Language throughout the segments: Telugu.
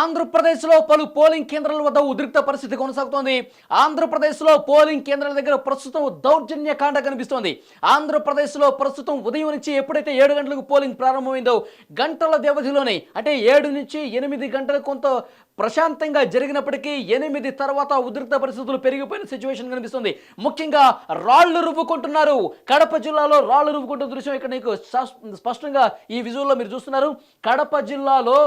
ఆంధ్రప్రదేశ్లో పలు పోలింగ్ కేంద్రాల వద్ద ఉద్రిక్త పరిస్థితి కొనసాగుతోంది. ఆంధ్రప్రదేశ్లో పోలింగ్ కేంద్రాల దగ్గర ప్రస్తుతం దౌర్జన్యకాండ కనిపిస్తోంది. ఆంధ్రప్రదేశ్లో ప్రస్తుతం ఉదయం నుంచి ఎప్పుడైతే 7 గంటలకు పోలింగ్ ప్రారంభమైందో గంటల వ్యవధిలోనే అంటే 7 నుంచి 8 గంటలకు కొంత ప్రశాంతంగా జరిగినప్పటికీ 8 తర్వాత ఉద్రిక్త పరిస్థితులు పెరిగిపోయిన సిచ్యువేషన్ కనిపిస్తుంది. ముఖ్యంగా రాళ్లు రువ్వుకుంటున్నారు. కడప జిల్లాలో రాళ్లు రువ్వుకుంటున్న దృశ్యం ఇక్కడ నీకు స్పష్టంగా ఈ విజువల్లో మీరు చూస్తున్నారు. కడప జిల్లాలో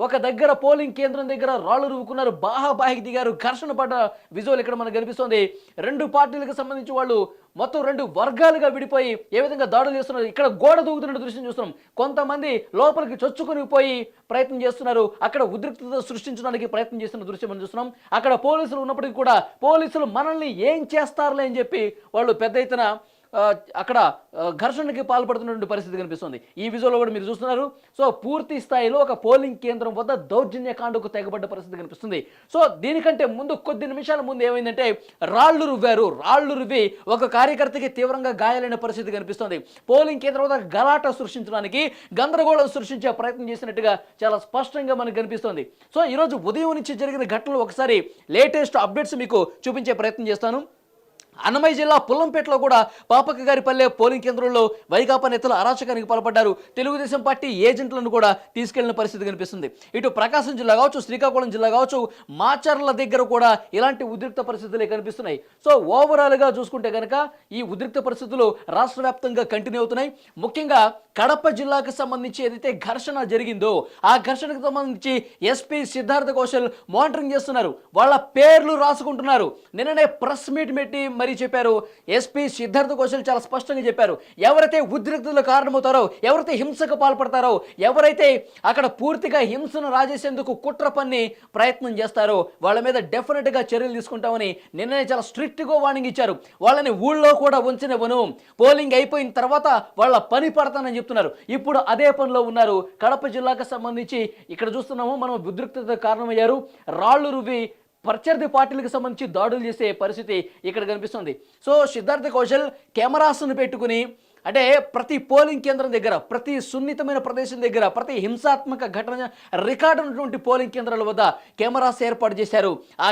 ఒక దగ్గర పోలింగ్ కేంద్రం దగ్గర రాళ్లు రువ్వుకున్నారు, బాహాబాహికి దిగారు, ఘర్షణ పడ్డ విజువల్ ఇక్కడ మనకు కనిపిస్తుంది. 2 పార్టీలకు సంబంధించి వాళ్ళు మొత్తం 2 వర్గాలుగా విడిపోయి ఏ విధంగా దాడులు చేస్తున్నారు. ఇక్కడ గోడ దూకుతున్న దృశ్యం చూస్తున్నాం. కొంతమంది లోపలికి చొచ్చుకుని పోయి ప్రయత్నం చేస్తున్నారు. అక్కడ ఉద్రిక్తత సృష్టించడానికి ప్రయత్నం చేస్తున్న దృశ్యం మనం చూస్తున్నాం. అక్కడ పోలీసులు ఉన్నప్పటికీ కూడా పోలీసులు మనల్ని ఏం చేస్తారులే అని చెప్పి వాళ్ళు పెద్ద ఎత్తున అక్కడ ఘర్షణకి పాల్పడుతున్నటువంటి పరిస్థితి కనిపిస్తుంది. ఈ విజువల్లో కూడా మీరు చూస్తున్నారు. పూర్తి స్థాయిలో ఒక పోలింగ్ కేంద్రం వద్ద దౌర్జన్యకాండకు తెగబడ్డ పరిస్థితి కనిపిస్తుంది. దీనికంటే ముందు కొద్ది నిమిషాల ముందు ఏమైందంటే రాళ్లు రువ్వి ఒక కార్యకర్తకి తీవ్రంగా గాయాలైన పరిస్థితి కనిపిస్తుంది. పోలింగ్ కేంద్రం వద్ద గలాట సృష్టించడానికి, గందరగోళం సృష్టించే ప్రయత్నం చేసినట్టుగా చాలా స్పష్టంగా మనకు కనిపిస్తుంది. ఈరోజు ఉదయం నుంచి జరిగిన ఘటనలు ఒకసారి లేటెస్ట్ అప్డేట్స్ మీకు చూపించే ప్రయత్నం చేస్తాను. అన్నమయ్య జిల్లా పుల్లంపేటలో కూడా పాపక్క గారిపల్లె పోలింగ్ కేంద్రంలో వైకాపా నేతలు అరాచకానికి పాల్పడ్డారు. తెలుగుదేశం పార్టీ ఏజెంట్లను కూడా తీసుకెళ్లిన పరిస్థితి కనిపిస్తుంది. ఇటు ప్రకాశం జిల్లా కావచ్చు, శ్రీకాకుళం జిల్లా కావచ్చు, మాచర్ల దగ్గర కూడా ఇలాంటి ఉద్రిక్త పరిస్థితులే కనిపిస్తున్నాయి. ఓవరాల్గా చూసుకుంటే కనుక ఈ ఉద్రిక్త పరిస్థితులు రాష్ట్ర వ్యాప్తంగా కంటిన్యూ అవుతున్నాయి. ముఖ్యంగా కడప జిల్లాకు సంబంధించి ఏదైతే ఘర్షణ జరిగిందో ఆ ఘర్షణకు సంబంధించి ఎస్పీ సిద్ధార్థ కౌశల్ మానిటరింగ్ చేస్తున్నారు. వాళ్ళ పేర్లు రాసుకుంటున్నారు. నిన్ననే ప్రెస్ మీట్ పెట్టి చెప్పారు. ఎస్పీ సిద్ధార్థ కౌశల్ చాలా స్పష్టంగా చెప్పారు. ఎవరైతే ఉద్రిక్తతలకు కారణమవుతారో, ఎవరైతే హింసకు పాల్పడతారో, ఎవరైతే అక్కడ పూర్తిగా హింసను రాజేసేందుకు కుట్ర పన్ని ప్రయత్నం చేస్తారో వాళ్ళ మీద డెఫినెట్గా చర్యలు తీసుకుంటామని నిన్ననే చాలా స్ట్రిక్ట్గా వార్నింగ్ ఇచ్చారు. వాళ్ళని ఊళ్ళో కూడా ఉంచనివ్వను, పోలింగ్ అయిపోయిన తర్వాత వాళ్ళ పని పడతానని చెప్తున్నారు. ఇప్పుడు అదే పనిలో ఉన్నారు. కడప జిల్లాకు సంబంధించి ఇక్కడ చూస్తున్నాము మనం ఉద్రిక్తతకు కారణమయ్యారు. రాళ్లు రువ్వి ప్రత్యర్థి పార్టీలకు సంబంధించి దాడులు చేసే పరిస్థితి ఇక్కడ కనిపిస్తుంది. సిద్ధార్థ కౌశల్ కెమెరాస్ను పెట్టుకుని అంటే ప్రతి పోలింగ్ కేంద్రం దగ్గర, ప్రతి సున్నితమైన ప్రదేశం దగ్గర, ప్రతి హింసాత్మక ఘటన రికార్డు ఉన్నటువంటి పోలింగ్ కేంద్రాల వద్ద కెమెరాస్ ఏర్పాటు చేశారు. ఆ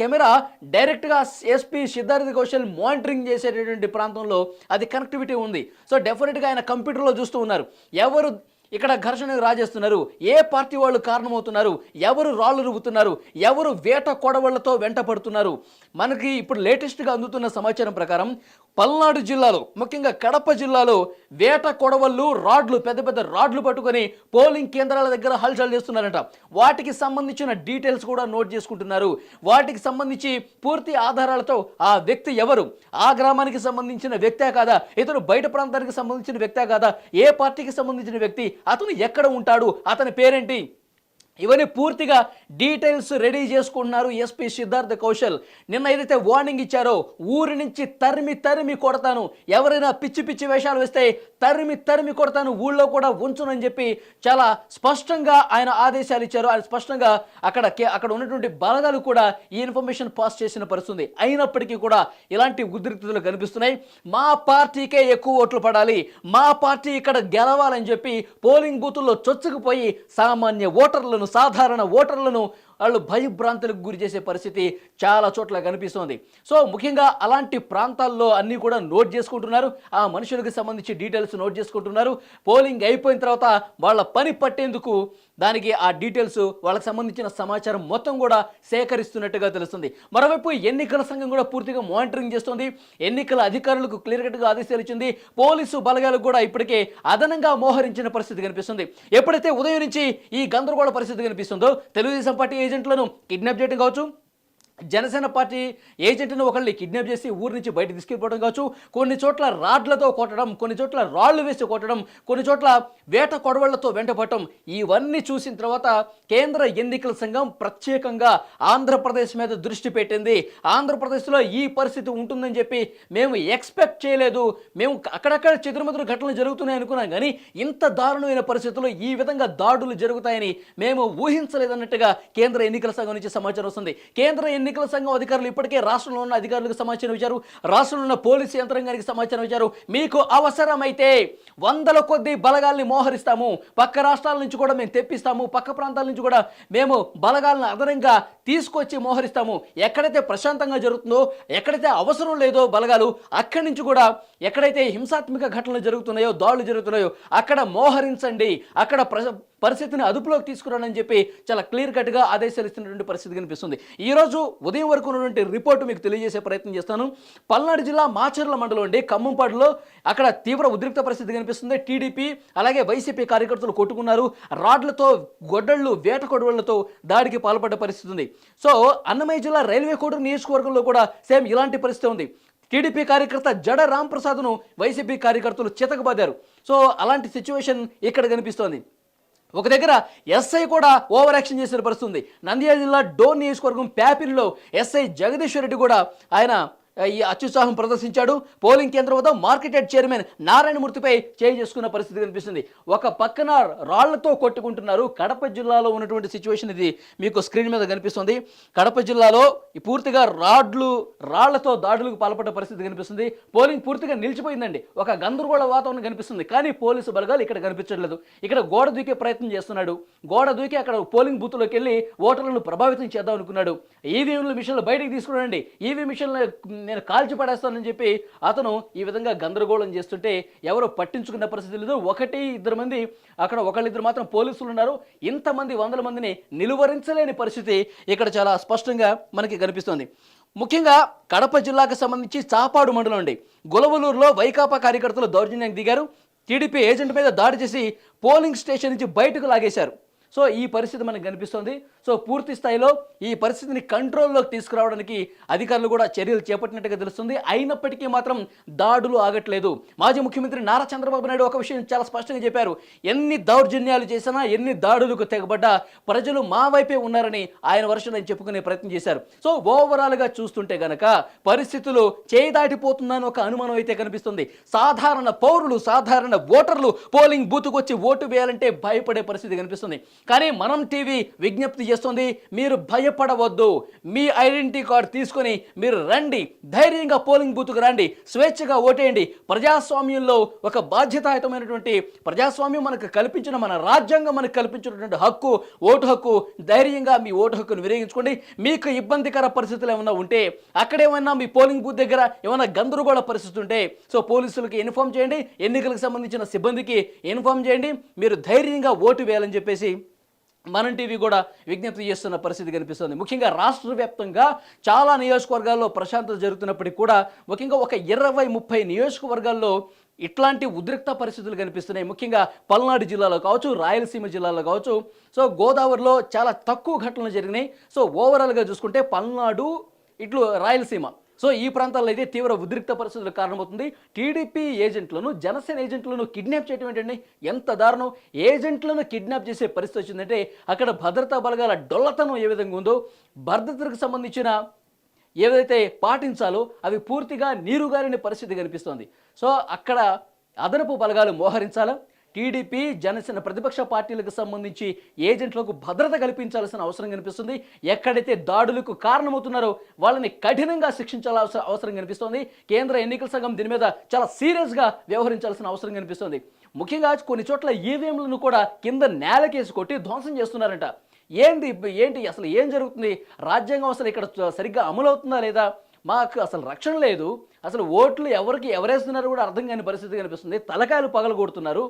కెమెరా డైరెక్ట్గా ఎస్పీ సిద్ధార్థ కౌశల్ మానిటరింగ్ చేసేటటువంటి ప్రాంతంలో అది కనెక్టివిటీ ఉంది. డెఫినెట్గా ఆయన కంప్యూటర్లో చూస్తూ ఉన్నారు. ఎవరు ఇక్కడ ఘర్షణ రాజేస్తున్నారు, ఏ పార్టీ వాళ్ళు కారణమవుతున్నారు, ఎవరు రాళ్లు రువ్వుతున్నారు, ఎవరు వేట కొడవళ్లతో వెంట పడుతున్నారు. మనకి ఇప్పుడు లేటెస్ట్గా అందుతున్న సమాచారం ప్రకారం పల్నాడు జిల్లాలో, ముఖ్యంగా కడప జిల్లాలో వేట కొడవళ్ళు, రాడ్లు, పెద్ద పెద్ద రాడ్లు పట్టుకొని పోలింగ్ కేంద్రాల దగ్గర హల్చల్ చేస్తున్నారంట. వాటికి సంబంధించిన డీటెయిల్స్ కూడా నోట్ చేసుకుంటున్నారు. వాటికి సంబంధించి పూర్తి ఆధారాలతో ఆ వ్యక్తి ఎవరు, ఆ గ్రామానికి సంబంధించిన వ్యక్తే కాదా, ఇతను బయట ప్రాంతానికి సంబంధించిన వ్యక్తే కాదా, ఏ పార్టీకి సంబంధించిన వ్యక్తి, అతను ఎక్కడ ఉంటాడు, అతని పేరేంటి, ఇవన్నీ పూర్తిగా డీటెయిల్స్ రెడీ చేసుకుంటున్నారు ఎస్పీ సిద్ధార్థ కౌశల్. నిన్న ఏదైతే వార్నింగ్ ఇచ్చారో ఊరి నుంచి తరిమి కొడతాను, ఎవరైనా పిచ్చి పిచ్చి వేషాలు వేస్తే తరిమి కొడతాను, ఊళ్ళో కూడా ఉంచునని చెప్పి చాలా స్పష్టంగా ఆయన ఆదేశాలు ఇచ్చారు. ఆయన స్పష్టంగా అక్కడ ఉన్నటువంటి బలగాలు కూడా ఈ ఇన్ఫర్మేషన్ పాస్ చేసిన పరిస్థితుంది. అయినప్పటికీ కూడా ఇలాంటి ఉద్రిక్తతలు కనిపిస్తున్నాయి. మా పార్టీకే ఎక్కువ ఓట్లు పడాలి, మా పార్టీ ఇక్కడ గెలవాలని చెప్పి పోలింగ్ బూతుల్లో చొచ్చుకుపోయి సామాన్య ఓటర్లను, సాధారణ ఓటర్లను వాళ్ళు భయభ్రాంతులకు గురి చేసే పరిస్థితి చాలా చోట్ల కనిపిస్తోంది. ముఖ్యంగా అలాంటి ప్రాంతాల్లో అన్నీ కూడా నోట్ చేసుకుంటున్నారు. ఆ మనుషులకు సంబంధించి డీటెయిల్స్ నోట్ చేసుకుంటున్నారు. పోలింగ్ అయిపోయిన తర్వాత వాళ్ళ పని పట్టేందుకు దానికి ఆ డీటెయిల్స్, వాళ్ళకి సంబంధించిన సమాచారం మొత్తం కూడా సేకరిస్తున్నట్టుగా తెలుస్తుంది. మరోవైపు ఎన్నికల సంఘం కూడా పూర్తిగా మానిటరింగ్ చేస్తుంది. ఎన్నికల అధికారులకు క్లియర్ కట్గా ఆదేశాలు ఇచ్చింది. పోలీసు బలగాలకు కూడా ఇప్పటికే అదనంగా మోహరించిన పరిస్థితి కనిపిస్తుంది. ఎప్పుడైతే ఉదయం నుంచి ఈ గందరగోళ పరిస్థితి కనిపిస్తుందో తెలుగుదేశం పార్టీ ఏజెంట్లను కిడ్నాప్ చేయడం కావచ్చు, జనసేన పార్టీ ఏజెంట్ను ఒకళ్ళని కిడ్నాప్ చేసి ఊరి నుంచి బయట తీసుకెళ్ళిపోవడం కావచ్చు, కొన్ని చోట్ల రాడ్లతో కొట్టడం, కొన్ని చోట్ల రాళ్లు వేసి కొట్టడం, కొన్ని చోట్ల వేట కొడవళ్లతో వెంటపడటం, ఇవన్నీ చూసిన తర్వాత కేంద్ర ఎన్నికల సంఘం ప్రత్యేకంగా ఆంధ్రప్రదేశ్ మీద దృష్టి పెట్టింది. ఆంధ్రప్రదేశ్లో ఈ పరిస్థితి ఉంటుందని చెప్పి మేము ఎక్స్పెక్ట్ చేయలేదు. మేము అక్కడక్కడ చెదురుమదురు ఘటనలు జరుగుతున్నాయి అనుకున్నాం, కానీ ఇంత దారుణమైన పరిస్థితుల్లో ఈ విధంగా దాడులు జరుగుతాయని మేము ఊహించలేదన్నట్టుగా కేంద్ర ఎన్నికల సంఘం నుంచి సమాచారం వస్తుంది. కేంద్ర ఎన్నికల సంఘం అధికారులు ఇప్పటికే రాష్ట్రంలో ఉన్న అధికారులకు సమాచారం ఇచ్చారు, రాష్ట్రంలో ఉన్న పోలీసు యంత్రాంగానికి సమాచారం ఇచ్చారు. మీకు అవసరమైతే వందల కొద్ది బలగాల్ని మోహరిస్తాము, పక్క రాష్ట్రాల నుంచి కూడా మేము తెప్పిస్తాము, పక్క ప్రాంతాల నుంచి కూడా మేము బలగాలను అదనంగా తీసుకొచ్చి మోహరిస్తాము. ఎక్కడైతే ప్రశాంతంగా జరుగుతుందో, ఎక్కడైతే అవసరం లేదో బలగాలు, అక్కడి నుంచి కూడా ఎక్కడైతే హింసాత్మక ఘటనలు జరుగుతున్నాయో, దాడులు జరుగుతున్నాయో అక్కడ మోహరించండి, అక్కడ పరిస్థితిని అదుపులోకి తీసుకురానని చెప్పి చాలా క్లియర్ కట్గా ఆదేశాలు ఇస్తున్నటువంటి పరిస్థితి కనిపిస్తుంది. ఈరోజు ఉదయం వరకు ఉన్నటువంటి రిపోర్టు మీకు తెలియజేసే ప్రయత్నం చేస్తాను. పల్నాడు జిల్లా మాచర్ల మండలం అండి, ఖమ్మంపాడులో అక్కడ తీవ్ర ఉద్రిక్త పరిస్థితి కనిపిస్తుంది. టీడీపీ అలాగే వైసీపీ కార్యకర్తలు కొట్టుకున్నారు, రాడ్లతో గొడ్డళ్ళు వేట కొడవళ్లతో దాడికి పాల్పడ్డ పరిస్థితి ఉంది. సో అన్నమయ్య జిల్లా రైల్వే కోడూరు నియోజకవర్గంలో కూడా సేమ్ ఇలాంటి పరిస్థితి ఉంది. టీడీపీ కార్యకర్త జడ రాంప్రసాద్ను వైసీపీ కార్యకర్తలు చితకబాదారు. సో అలాంటి సిచ్యువేషన్ ఇక్కడ కనిపిస్తోంది. ఒక దగ్గర ఎస్ఐ కూడా ఓవర్ యాక్షన్ చేసిన పరిస్థితి ఉంది. నంద్యాల జిల్లా డోన్ నియోజకవర్గం ప్యాపిల్లో ఎస్ఐ జగదీశ్వర్ రెడ్డి కూడా ఆయన ఈ అత్యుత్సాహం ప్రదర్శించాడు. పోలింగ్ కేంద్రం వద్ద మార్కెట్ యార్డ్ చైర్మన్ నారాయణమూర్తిపై చేయి చేసుకున్న పరిస్థితి కనిపిస్తుంది. ఒక పక్కన రాళ్లతో కొట్టుకుంటున్నారు. కడప జిల్లాలో ఉన్నటువంటి సిచ్యువేషన్ ఇది మీకు స్క్రీన్ మీద కనిపిస్తుంది. కడప జిల్లాలో పూర్తిగా రాళ్లతో దాడులకు పాల్పడ్డ పరిస్థితి కనిపిస్తుంది. పోలింగ్ పూర్తిగా నిలిచిపోయిందండి. ఒక గందరగోళ వాతావరణం కనిపిస్తుంది. కానీ పోలీసు బలగాలు ఇక్కడ కనిపించట్లేదు. ఇక్కడ గోడ దూకే ప్రయత్నం చేస్తున్నాడు. గోడ దూకి అక్కడ పోలింగ్ బూత్లోకి వెళ్ళి ఓటర్లను ప్రభావితం చేద్దాం అనుకున్నాడు. ఈవీఎంల మిషన్లు బయటకు తీసుకురండి, ఈవీఎం మిషన్లు నేను కాల్చి పడేస్తానని చెప్పి అతను ఈ విధంగా గందరగోళం చేస్తుంటే ఎవరో పట్టించుకున్న పరిస్థితి లేదు. ఒకటి ఇద్దరు మంది అక్కడ, ఒకళ్ళిద్దరు మాత్రం పోలీసులు ఉన్నారు. ఇంతమంది వందల మందిని నిలువరించలేని పరిస్థితి ఇక్కడ చాలా స్పష్టంగా మనకి కనిపిస్తుంది. ముఖ్యంగా కడప జిల్లాకు సంబంధించి చాపాడు మండలం అండి, గులవలూరులో వైకాపా కార్యకర్తలు దౌర్జన్యానికి దిగారు. టీడీపీ ఏజెంట్ మీద దాడి చేసి పోలింగ్ స్టేషన్ నుంచి బయటకు లాగేశారు. సో ఈ పరిస్థితి మనకు కనిపిస్తుంది. సో పూర్తి స్థాయిలో ఈ పరిస్థితిని కంట్రోల్లోకి తీసుకురావడానికి అధికారులు కూడా చర్యలు చేపట్టినట్టుగా తెలుస్తుంది. అయినప్పటికీ మాత్రం దాడులు ఆగట్లేదు. మాజీ ముఖ్యమంత్రి నారా చంద్రబాబు నాయుడు ఒక విషయం చాలా స్పష్టంగా చెప్పారు. ఎన్ని దౌర్జన్యాలు చేసినా, ఎన్ని దాడులకు తెగబడ్డా ప్రజలు మా వైపే ఉన్నారని ఆయన వర్షం చెప్పుకునే ప్రయత్నం చేశారు. సో ఓవరాల్గా చూస్తుంటే గనక పరిస్థితులు చేయి దాటిపోతుందని ఒక అనుమానం అయితే కనిపిస్తుంది. సాధారణ పౌరులు, సాధారణ ఓటర్లు పోలింగ్ బూత్కు వచ్చి ఓటు వేయాలంటే భయపడే పరిస్థితి కనిపిస్తుంది. కానీ మనం టీవీ విజ్ఞప్తి చేస్తుంది, మీరు భయపడవద్దు. మీ ఐడెంటిటీ కార్డు తీసుకొని మీరు రండి, ధైర్యంగా పోలింగ్ బూత్కు రండి, స్వేచ్ఛగా ఓటేయండి. ప్రజాస్వామ్యంలో ఒక బాధ్యతాయుతమైనటువంటి ప్రజాస్వామ్యం మనకు కల్పించిన, మన రాజ్యాంగం మనకు కల్పించినటువంటి హక్కు, ఓటు హక్కు. ధైర్యంగా మీ ఓటు హక్కును వినియోగించుకోండి. మీకు ఇబ్బందికర పరిస్థితులు ఏమైనా ఉంటే, అక్కడేమైనా మీ పోలింగ్ బూత్ దగ్గర ఏమైనా గందరగోళ పరిస్థితి ఉంటే సో పోలీసులకు ఇన్ఫార్మ్ చేయండి, ఎన్నికలకు సంబంధించిన సిబ్బందికి ఇన్ఫార్మ్ చేయండి. మీరు ధైర్యంగా ఓటు వేయాలని చెప్పేసి మనం టీవీ కూడా విజ్ఞప్తి చేస్తున్న పరిస్థితి కనిపిస్తుంది. ముఖ్యంగా రాష్ట్ర వ్యాప్తంగా చాలా నియోజకవర్గాల్లో ప్రశాంతత జరుగుతున్నప్పటికీ కూడా ముఖ్యంగా ఒక 20-30 నియోజకవర్గాల్లో ఇట్లాంటి ఉద్రిక్త పరిస్థితులు కనిపిస్తున్నాయి. ముఖ్యంగా పల్నాడు జిల్లాలో కావచ్చు, రాయలసీమ జిల్లాలో కావచ్చు. సో గోదావరిలో చాలా తక్కువ ఘటనలు జరిగినాయి. సో ఓవరాల్గా చూసుకుంటే పల్నాడు, ఇట్లు రాయలసీమ, సో ఈ ప్రాంతాల్లో అయితే తీవ్ర ఉద్రిక్త పరిస్థితులకు కారణమవుతుంది. టీడీపీ ఏజెంట్లను, జనసేన ఏజెంట్లను కిడ్నాప్ చేయడం ఏంటండి, ఎంత దారుణం. ఏజెంట్లను కిడ్నాప్ చేసే పరిస్థితి వచ్చిందంటే అక్కడ భద్రతా బలగాల డొల్లతనం ఏ విధంగా ఉందో, భద్రతకు సంబంధించిన ఏవైతే పాటించాలో అవి పూర్తిగా నీరుగారిన పరిస్థితి కనిపిస్తోంది. సో అక్కడ అదనపు బలగాలు మోహరించాలా, టీడీపీ, జనసేన ప్రతిపక్ష పార్టీలకు సంబంధించి ఏజెంట్లకు భద్రత కల్పించాల్సిన అవసరం కనిపిస్తుంది. ఎక్కడైతే దాడులకు కారణమవుతున్నారో వాళ్ళని కఠినంగా శిక్షించాల్సిన అవసరం కనిపిస్తుంది. కేంద్ర ఎన్నికల సంఘం దీని మీద చాలా సీరియస్గా వ్యవహరించాల్సిన అవసరం కనిపిస్తుంది. ముఖ్యంగా కొన్ని చోట్ల ఈవీఎంలను కూడా కింద నేలకేసి కొట్టి ధ్వంసం చేస్తున్నారంట. ఏంటి అసలు ఏం జరుగుతుంది? రాజ్యాంగం అసలు ఇక్కడ సరిగ్గా అమలవుతుందా లేదా? మాకు అసలు రక్షణ లేదు. అసలు ఓట్లు ఎవరేస్తున్నారో కూడా అర్థం కాని పరిస్థితి కనిపిస్తుంది. తలకాయలు పగలగొడుతున్నారు.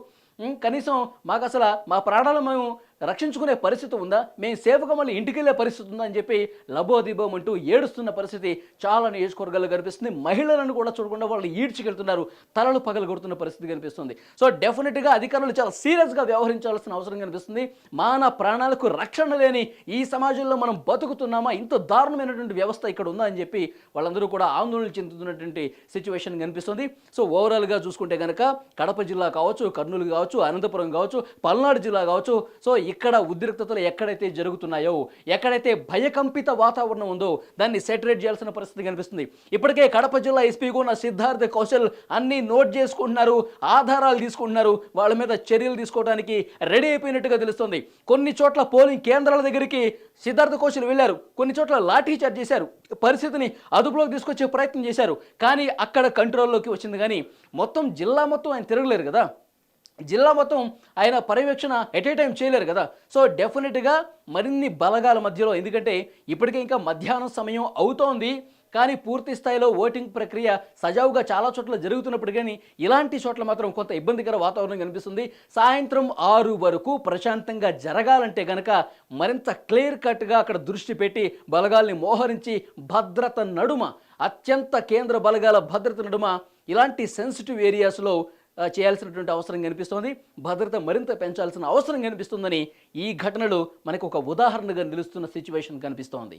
కనీసం మాకు అసలు మా ప్రాణాలు మేము రక్షించుకునే పరిస్థితి ఉందా, మేము సేఫ్గా మళ్ళీ ఇంటికి వెళ్ళే పరిస్థితి ఉందా అని చెప్పి లబోదిబోం అంటూ ఏడుస్తున్న పరిస్థితి చాలా నియోజకవర్గాల్లో కనిపిస్తుంది. మహిళలను కూడా చూడకుండా వాళ్ళు ఈడ్చికెళ్తున్నారు, తలలు పగలగొడుతున్న పరిస్థితి కనిపిస్తుంది. సో డెఫినెట్గా అధికారులు చాలా సీరియస్గా వ్యవహరించాల్సిన అవసరం కనిపిస్తుంది. మాన ప్రాణాలకు రక్షణ లేని ఈ సమాజంలో మనం బతుకుతున్నామా, ఇంత దారుణమైనటువంటి వ్యవస్థ ఇక్కడ ఉందా అని చెప్పి వాళ్ళందరూ కూడా ఆందోళన చెందుతున్నటువంటి సిచ్యువేషన్ కనిపిస్తుంది. సో ఓవరాల్గా చూసుకుంటే కనుక కడప జిల్లా కావచ్చు, కర్నూలు కావచ్చు, అనంతపురం కావచ్చు, పల్నాడు జిల్లా కావచ్చు, సో ఇక్కడ ఉద్రిక్తతలు ఎక్కడైతే జరుగుతున్నాయో, ఎక్కడైతే భయకంపిత వాతావరణం ఉందో దాన్ని సెటరేట్ చేయాల్సిన పరిస్థితి కనిపిస్తుంది. ఇప్పటికే కడప జిల్లా ఎస్పీగా ఉన్న సిద్ధార్థ్ కౌశల్ అన్ని నోట్ చేసుకుంటున్నారు, ఆధారాలు తీసుకుంటున్నారు, వాళ్ళ మీద చర్యలు తీసుకోవడానికి రెడీ అయిపోయినట్టుగా తెలుస్తుంది. కొన్ని చోట్ల పోలింగ్ కేంద్రాల దగ్గరికి సిద్ధార్థ్ కౌశల్ వెళ్ళారు, కొన్ని చోట్ల లాఠీ చార్జ్ చేశారు, పరిస్థితిని అదుపులోకి తీసుకొచ్చే ప్రయత్నం చేశారు. కానీ అక్కడ కంట్రోల్లోకి వచ్చింది. కానీ మొత్తం జిల్లా మొత్తం ఆయన తిరగలేరు కదా, జిల్లా మొత్తం ఆయన పర్యవేక్షణ ఎట్ ఏ టైం చేయలేరు కదా. సో డెఫినెట్గా మరిన్ని బలగాల మధ్యలో, ఎందుకంటే ఇప్పటికే ఇంకా మధ్యాహ్నం సమయం అవుతోంది, కానీ పూర్తి స్థాయిలో ఓటింగ్ ప్రక్రియ సజావుగా చాలా చోట్ల జరుగుతున్నప్పుడు కానీ ఇలాంటి చోట్ల మాత్రం కొంత ఇబ్బందికర వాతావరణం కనిపిస్తుంది. సాయంత్రం 6 వరకు ప్రశాంతంగా జరగాలంటే కనుక మరింత క్లియర్ కట్గా అక్కడ దృష్టి పెట్టి బలగాల్ని మోహరించి భద్రత నడుమ, అత్యంత కేంద్ర బలగాల భద్రత నడుమ ఇలాంటి సెన్సిటివ్ ఏరియాస్లో చేయాల్సినటువంటి అవసరం కనిపిస్తోంది. భద్రత మరింత పెంచాల్సిన అవసరం కనిపిస్తుందని ఈ ఘటనలో మనకు ఒక ఉదాహరణగా నిలుస్తున్న సిచ్యువేషన్ కనిపిస్తోంది.